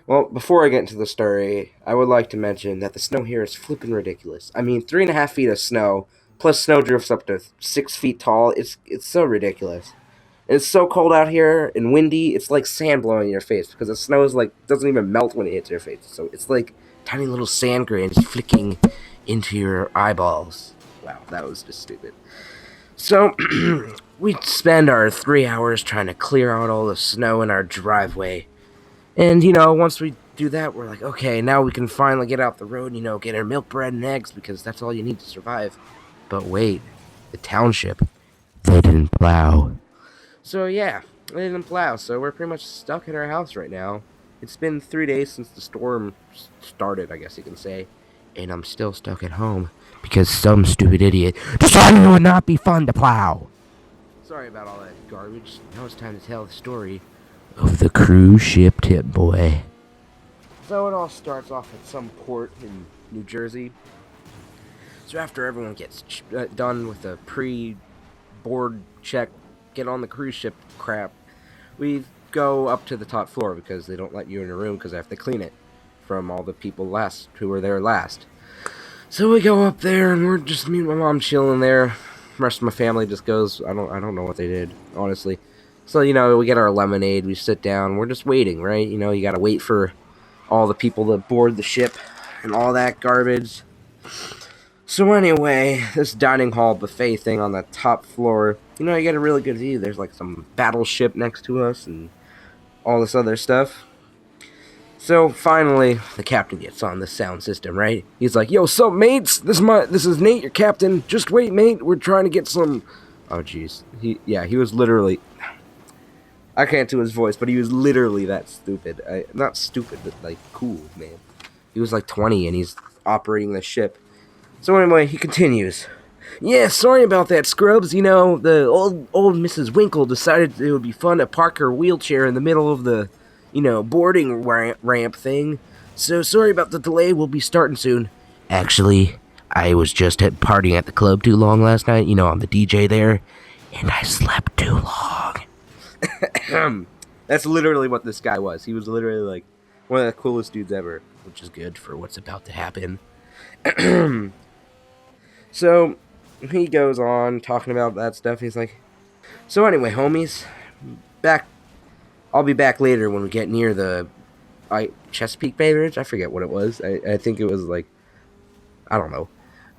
Well, before I get into the story, I would like to mention that the snow here is flipping ridiculous. I mean, 3.5 feet of snow, plus snow drifts up to 6 feet tall. It's so ridiculous. And it's so cold out here and windy. It's like sand blowing in your face because the snow is like doesn't even melt when it hits your face. So it's like tiny little sand grains flicking into your eyeballs. Wow, that was just stupid. So we spend our 3 hours trying to clear out all the snow in our driveway. And, once we do that, we're like, okay, now we can finally get out the road and, get our milk, bread, and eggs because that's all you need to survive. But wait, the township, they didn't plow. So, yeah, they didn't plow, so we're pretty much stuck in our house right now. It's been 3 days since the storm started, I guess you can say. And I'm still stuck at home because some stupid idiot decided it would not be fun to plow. Sorry about all that garbage. Now it's time to tell the story of the cruise ship Tip Boy. So it all starts off at some port in New Jersey. So after everyone gets done with the pre-board check, get on the cruise ship crap, we go up to the top floor because they don't let you in a room because they have to clean it from all the people who were there last. So we go up there and we're just me and my mom chilling there. The rest of my family just goes. I don't know what they did, honestly. So, we get our lemonade, we sit down, we're just waiting, right? You gotta wait for all the people to board the ship and all that garbage. So anyway, this dining hall buffet thing on the top floor, you get a really good view. There's like some battleship next to us and all this other stuff. So finally, the captain gets on the sound system, right? He's like, "Yo, sup, mates? This is Nate, your captain. Just wait, mate. We're trying to get some." Oh, jeez. He was literally. I can't do his voice, but he was literally that stupid. Not stupid, but like cool, man. He was like 20 and he's operating the ship. So anyway, he continues. Yeah, sorry about that, Scrubs. The old Mrs. Winkle decided it would be fun to park her wheelchair in the middle of the, boarding ramp thing. So sorry about the delay. We'll be starting soon. Actually, I was just partying at the club too long last night. I'm the DJ there, and I slept too long. That's literally what this guy was. He was literally like one of the coolest dudes ever, which is good for what's about to happen. So he goes on talking about that stuff. He's like, "So anyway, homies, back. I'll be back later when we get near the Chesapeake Bay Bridge. I forget what it was. I think it was like I don't know.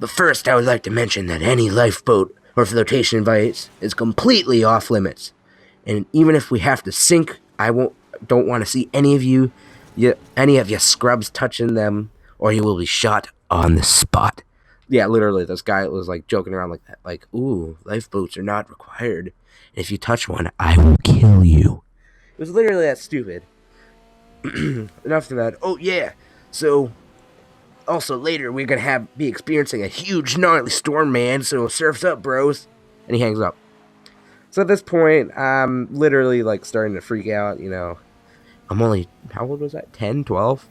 But first, I would like to mention that any lifeboat or flotation device is completely off limits. And even if we have to sink, don't want to see any of you scrubs touching them, or you will be shot on the spot." Yeah, literally, this guy was like joking around like that, like, "Ooh, lifeboats are not required. If you touch one, I will kill you." It was literally that stupid. Enough of that. Oh yeah. So also later we're gonna be experiencing a huge gnarly storm, man. So surf's up, bros. And he hangs up. So at this point, I'm literally like starting to freak out. I'm only how old was that? 10, 12?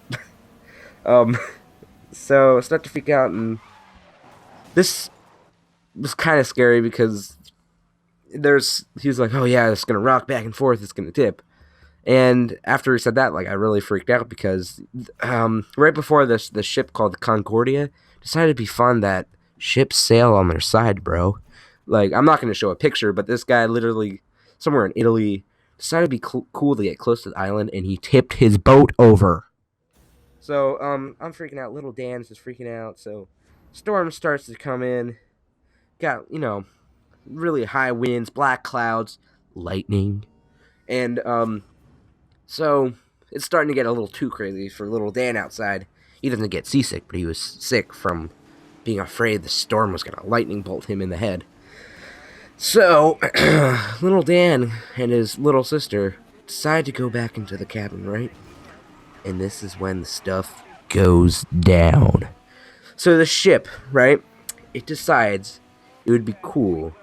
um, so I start to freak out, and this was kind of scary because he's like, "Oh yeah, it's gonna rock back and forth. It's gonna tip." And after he said that, like I really freaked out because right before this, the ship called the Concordia decided to be fun that ships sail on their side, bro. Like I'm not gonna show a picture, but this guy literally somewhere in Italy decided to be cool to get close to the island, and he tipped his boat over. So I'm freaking out. Little Dan's just freaking out. So storm starts to come in. Got really high winds, black clouds, lightning, and so it's starting to get a little too crazy for little Dan outside. He doesn't get seasick, but he was sick from being afraid the storm was going to lightning bolt him in the head. So, little Dan and his little sister decide to go back into the cabin, right? And this is when the stuff goes down. So the ship, right? It decides it would be cool,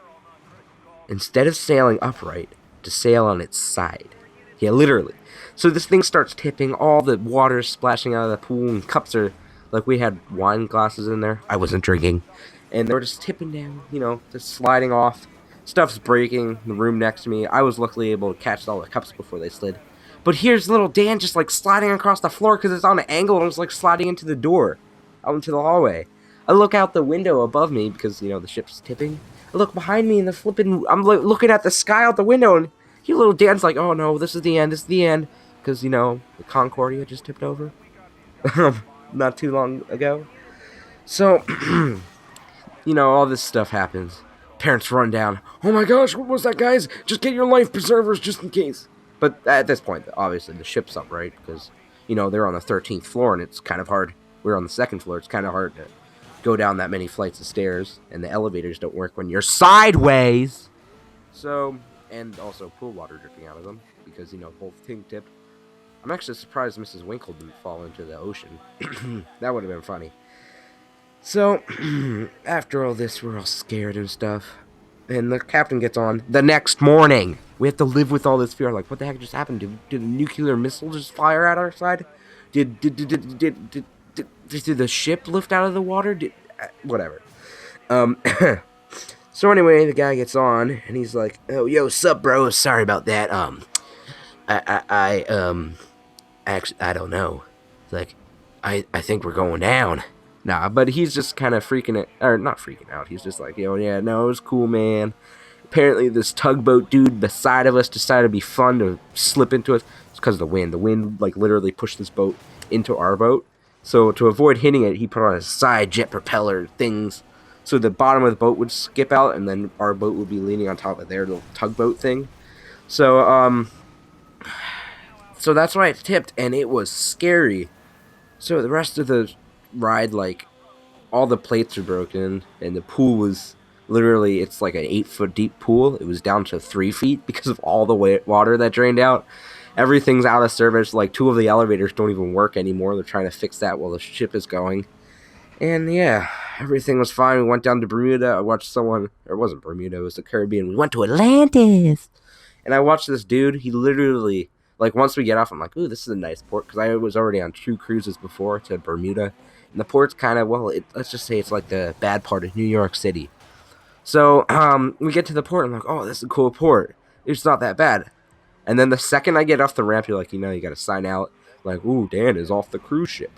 instead of sailing upright, to sail on its side. Yeah, literally. So this thing starts tipping, all the water's splashing out of the pool, and cups are, like we had wine glasses in there. I wasn't drinking. And they were just tipping down, just sliding off. Stuff's breaking, the room next to me. I was luckily able to catch all the cups before they slid. But here's little Dan just like sliding across the floor because it's on an angle and it's like sliding into the door, out into the hallway. I look out the window above me because the ship's tipping. I look behind me and I'm looking at the sky out the window, and little Dan's like, "Oh no, this is the end. This is the end," because the Concordia just tipped over not too long ago. So all this stuff happens. Parents run down. Oh my gosh, what was that, guys? Just get your life preservers just in case. But at this point, obviously, the ship's up, right? Because, they're on the 13th floor, and it's kind of hard. We're on the 2nd floor. It's kind of hard to go down that many flights of stairs, and the elevators don't work when you're sideways. So, and also pool water dripping out of them, because, both thing tipped. I'm actually surprised Mrs. Winkle didn't fall into the ocean. That would have been funny. So, after all this, we're all scared and stuff. And the captain gets on the next morning. We have to live with all this fear. Like, what the heck just happened? Did a nuclear missile just fire at our side? Did the ship lift out of the water? Whatever. So anyway, the guy gets on, and he's like, "Oh, yo, sup, bro? Sorry about that. Actually, I don't know. It's like, I think we're going down." Nah, but he's just kind of freaking it, or not freaking out. He's just like, "Yo, yeah, no, it was cool, man." Apparently, this tugboat dude beside of us decided to be fun to slip into us. It's because of the wind. The wind, like, literally pushed this boat into our boat. So to avoid hitting it, he put on a side jet propeller things, so the bottom of the boat would skip out, and then our boat would be leaning on top of their little tugboat thing. So that's why it tipped, and it was scary. So the rest of the ride, like, all the plates are broken, and the pool was literally, it's like an 8-foot deep pool. It was down to 3 feet because of all the water that drained out. Everything's out of service. Like, 2 of the elevators don't even work anymore. They're trying to fix that while the ship is going. And yeah, everything was fine. We went down to Bermuda. I watched someone, or it wasn't Bermuda, it was the Caribbean. We went to Atlantis. And I watched this dude. He literally, like, once we get off, I'm like, ooh, this is a nice port. Because I was already on 2 cruises before to Bermuda. And the port's kind of, well, let's just say it's like the bad part of New York City. So we get to the port. I'm like, oh, this is a cool port. It's not that bad. And then the second I get off the ramp, you're like, you got to sign out. Like, ooh, Dan is off the cruise ship.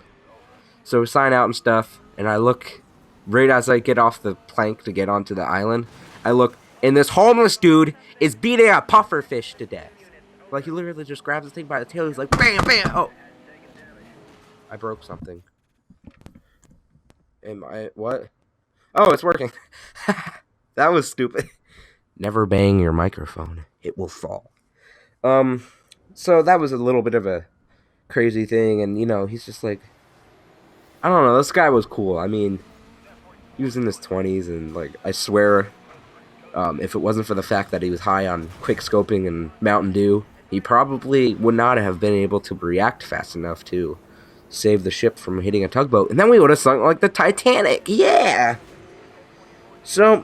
So we sign out and stuff. And I look, right as I get off the plank to get onto the island, I look, and this homeless dude is beating a puffer fish to death. Like, he literally just grabs the thing by the tail. He's like, bam, bam. Oh, I broke something. What? Oh, it's working. That was stupid. Never bang your microphone. It will fall. So that was a little bit of a crazy thing. And, he's just like, I don't know. This guy was cool. I mean, he was in his 20s. And, like, I swear, if it wasn't for the fact that he was high on quick scoping and Mountain Dew, he probably would not have been able to react fast enough to save the ship from hitting a tugboat, and then we would have sunk like the Titanic. Yeah. So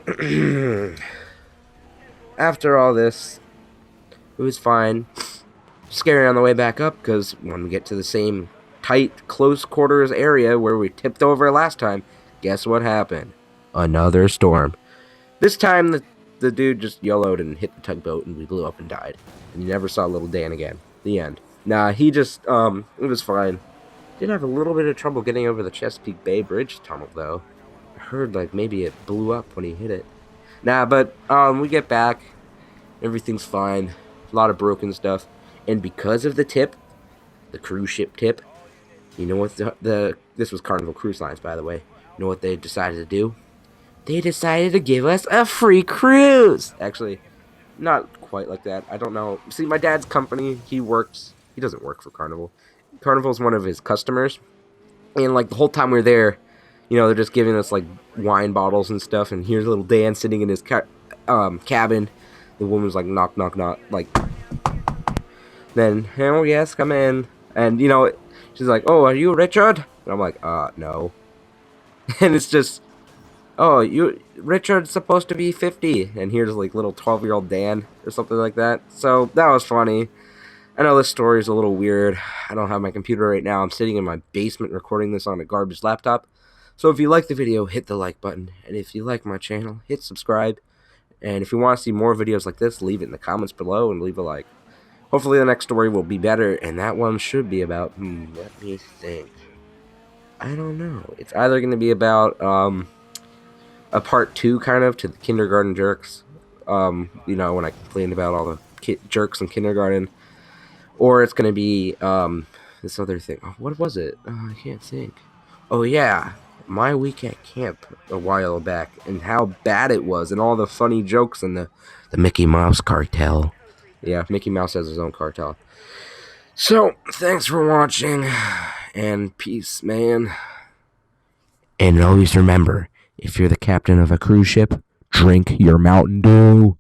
after all this, it was fine. Scary on the way back up, because when we get to the same tight, close quarters area where we tipped over last time, guess what happened? Another storm. This time the dude just YOLO'd and hit the tugboat, and we blew up and died. And you never saw little Dan again. The end. Nah, he just it was fine. Did have a little bit of trouble getting over the Chesapeake Bay Bridge tunnel, though. I heard, like, maybe it blew up when he hit it. Nah, but, we get back. Everything's fine. A lot of broken stuff. And because of the tip, the cruise ship tip, you know what this was Carnival Cruise Lines, by the way. You know what they decided to do? They decided to give us a free cruise! Actually, not quite like that. I don't know. See, my dad's company, he doesn't work for Carnival. Carnival's one of his customers, and like the whole time we're there, they're just giving us like wine bottles and stuff, and here's little Dan sitting in his cabin. The woman's like, knock, knock, knock, like, then, oh yes, come in, and she's like, oh, are you Richard? And I'm like, no. And it's just, oh, Richard's supposed to be 50, and here's like little 12-year-old Dan or something like that. So that was funny. I know this story is a little weird. I don't have my computer right now. I'm sitting in my basement recording this on a garbage laptop. So if you like the video, hit the like button. And if you like my channel, hit subscribe. And if you want to see more videos like this, leave it in the comments below and leave a like. Hopefully, the next story will be better, and that one should be about. Let me think. I don't know. It's either going to be about a part two, kind of, to the kindergarten jerks. When I complained about all the jerks in kindergarten, or it's going to be this other thing. Oh, what was it? I can't think. Oh yeah, my week at camp a while back, and how bad it was, and all the funny jokes and the Mickey Mouse cartel. Yeah, Mickey Mouse has his own cartel. So thanks for watching, and peace, man. And always remember, if you're the captain of a cruise ship, drink your Mountain Dew.